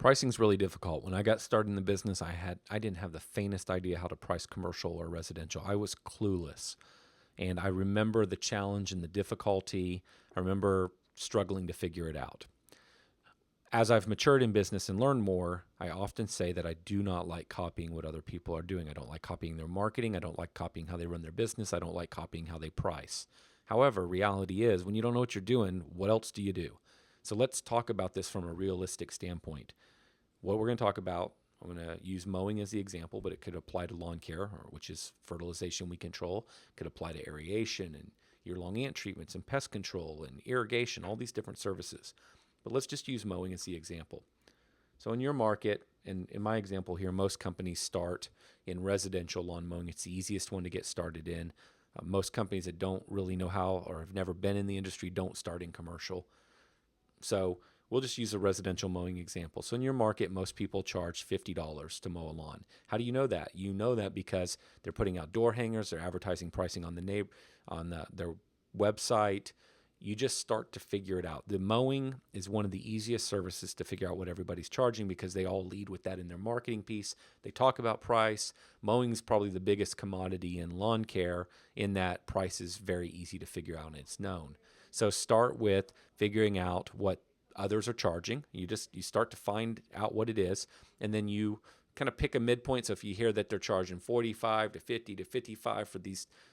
Pricing is really difficult. When I got started in the business, I didn't have the faintest idea how to price commercial or residential. I was clueless. And I remember the challenge and the difficulty. I remember struggling to figure it out. As I've matured in business and learned more, I often say that I do not like copying what other people are doing. I don't like copying their marketing. I don't like copying how they run their business. I don't like copying how they price. However, reality is when you don't know what you're doing, what else do you do? So let's talk about this from a realistic standpoint. What we're going to talk about, I'm going to use mowing as the example, but it could apply to lawn care, which is fertilization we control. It could apply to aeration and year-long ant treatments and pest control and irrigation, all these different services. But let's just use mowing as the example. So in your market, and in my example here, most companies start in residential lawn mowing. It's the easiest one to get started in. Most companies that don't really know how or have never been in the industry don't start in commercial. So we'll just use a residential mowing example. So in your market, most people charge $50 to mow a lawn. How do you know that? You know that because they're putting out door hangers, they're advertising pricing on their website. You just start to figure it out. The mowing is one of the easiest services to figure out what everybody's charging because they all lead with that in their marketing piece. They talk about price. Mowing is probably the biggest commodity in lawn care in that price is very easy to figure out and it's known. So start with figuring out what others are charging. You start to find out what it is, and then you kind of pick a midpoint. So if you hear that they're charging 45 to 50 to 55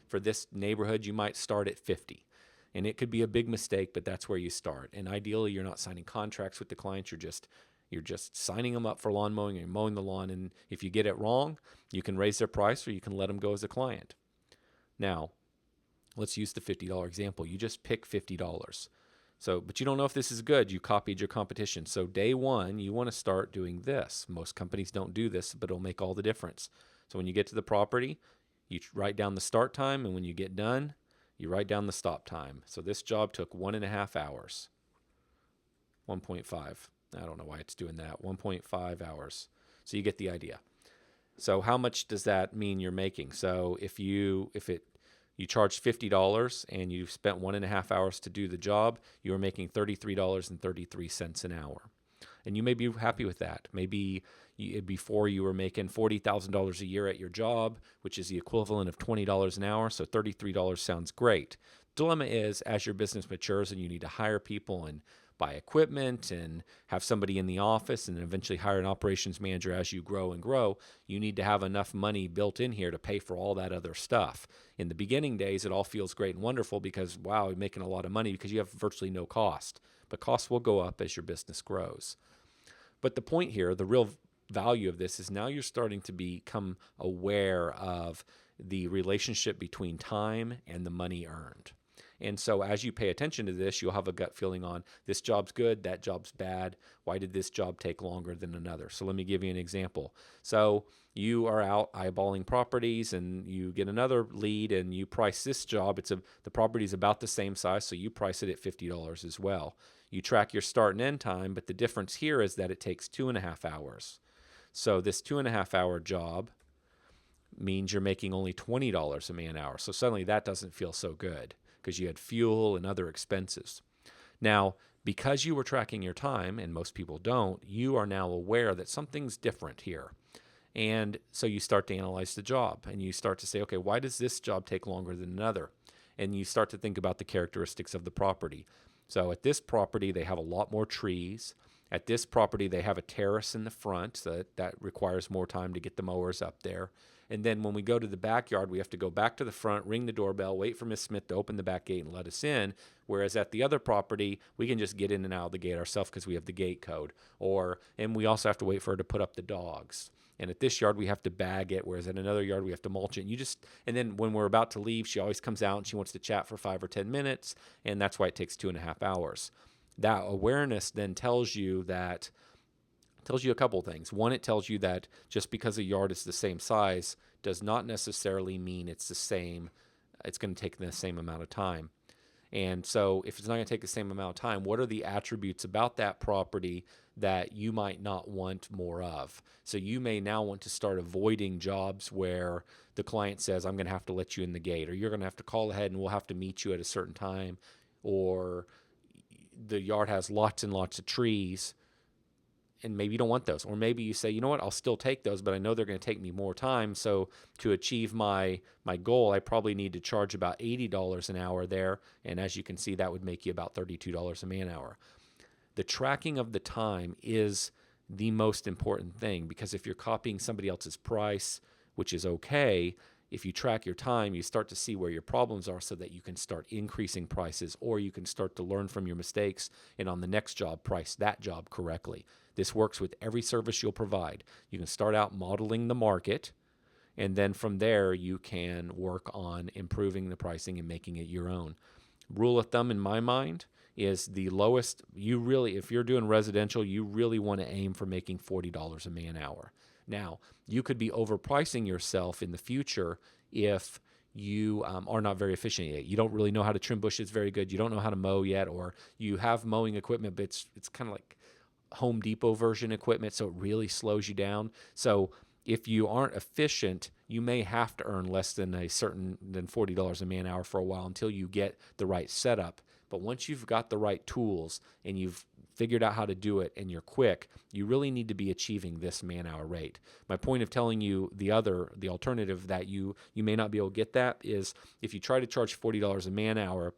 for this neighborhood, you might start at 50. And it could be a big mistake, but that's where you start. And ideally, you're not signing contracts with the clients. You're just signing them up for lawn mowing and mowing the lawn. And if you get it wrong, you can raise their price or you can let them go as a client. Now, let's use the $50 example. You just pick $50. So, but you don't know if this is good. You copied your competition. So day one, you want to start doing this. Most companies don't do this, but it'll make all the difference. So when you get to the property, you write down the start time, and when you get done, you write down the stop time. So this job took 1.5 hours. 1.5. I don't know why it's doing that. 1.5 hours. So you get the idea. So how much does that mean you're making? So if you charge $50 and you spent 1.5 hours to do the job, you are making $33.33 an hour. And you may be happy with that. Maybe before you were making $40,000 a year at your job, which is the equivalent of $20 an hour. So $33 sounds great. Dilemma is, as your business matures and you need to hire people and buy equipment and have somebody in the office and then eventually hire an operations manager as you grow and grow, you need to have enough money built in here to pay for all that other stuff. In the beginning days, it all feels great and wonderful because, wow, you're making a lot of money because you have virtually no cost. But costs will go up as your business grows. But the point here, the real value of this is now you're starting to become aware of the relationship between time and the money earned. And so as you pay attention to this, you'll have a gut feeling on this job's good, that job's bad. Why did this job take longer than another? So let me give you an example. So you are out eyeballing properties and you get another lead and you price this job. The property is about the same size, so you price it at $50 as well. You track your start and end time, but the difference here is that it takes 2.5 hours. So this 2.5 hour job means you're making only $20 a man hour. So suddenly that doesn't feel so good because you had fuel and other expenses. Now, because you were tracking your time, and most people don't, you are now aware that something's different here. And so you start to analyze the job and you start to say, okay, why does this job take longer than another? And you start to think about the characteristics of the property. So at this property, they have a lot more trees. At this property, they have a terrace in the front, so that requires more time to get the mowers up there. And then when we go to the backyard, we have to go back to the front, ring the doorbell, wait for Miss Smith to open the back gate and let us in. Whereas at the other property, we can just get in and out of the gate ourselves because we have the gate code. And we also have to wait for her to put up the dogs. And at this yard, we have to bag it, whereas at another yard, we have to mulch it. And then when we're about to leave, she always comes out and she wants to chat for 5 or 10 minutes, and that's why it takes 2.5 hours. That awareness then tells you a couple of things. One, it tells you that just because a yard is the same size does not necessarily mean it's going to take the same amount of time. And so if it's not going to take the same amount of time, what are the attributes about that property that you might not want more of? So you may now want to start avoiding jobs where the client says, I'm going to have to let you in the gate, or you're going to have to call ahead and we'll have to meet you at a certain time, or the yard has lots and lots of trees and maybe you don't want those. Or maybe you say, you know what, I'll still take those, but I know they're going to take me more time. So to achieve my goal, I probably need to charge about $80 an hour there. And as you can see, that would make you about $32 a man hour. The tracking of the time is the most important thing, because if you're copying somebody else's price, which is okay, if you track your time, you start to see where your problems are so that you can start increasing prices, or you can start to learn from your mistakes and on the next job price that job correctly. This works with every service you'll provide. You can start out modeling the market, and then from there you can work on improving the pricing and making it your own. Rule of thumb in my mind is the lowest. If you're doing residential, you really want to aim for making $40 a man hour. Now, you could be overpricing yourself in the future if you are not very efficient yet. You don't really know how to trim bushes very good. You don't know how to mow yet, or you have mowing equipment, but it's kind of like Home Depot version equipment, so it really slows you down. So if you aren't efficient, you may have to earn less than $40 a man hour for a while until you get the right setup. But once you've got the right tools and you've figured out how to do it and you're quick, you really need to be achieving this man hour rate. My point of telling you the alternative that you may not be able to get that is, if you try to charge $40 a man hour,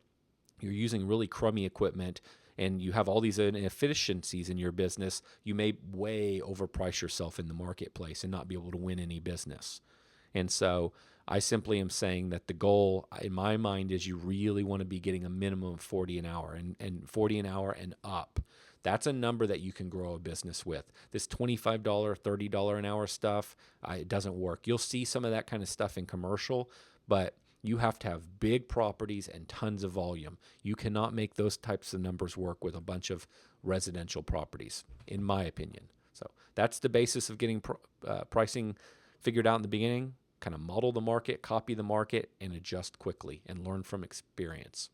you're using really crummy equipment and you have all these inefficiencies in your business, you may way overprice yourself in the marketplace and not be able to win any business. And so I simply am saying that the goal in my mind is you really want to be getting a minimum of 40 an hour and 40 an hour and up. That's a number that you can grow a business with. This $25, $30 an hour stuff, it doesn't work. You'll see some of that kind of stuff in commercial, but you have to have big properties and tons of volume. You cannot make those types of numbers work with a bunch of residential properties, in my opinion. So that's the basis of getting pricing figured out in the beginning. Kind of model the market, copy the market, and adjust quickly and learn from experience.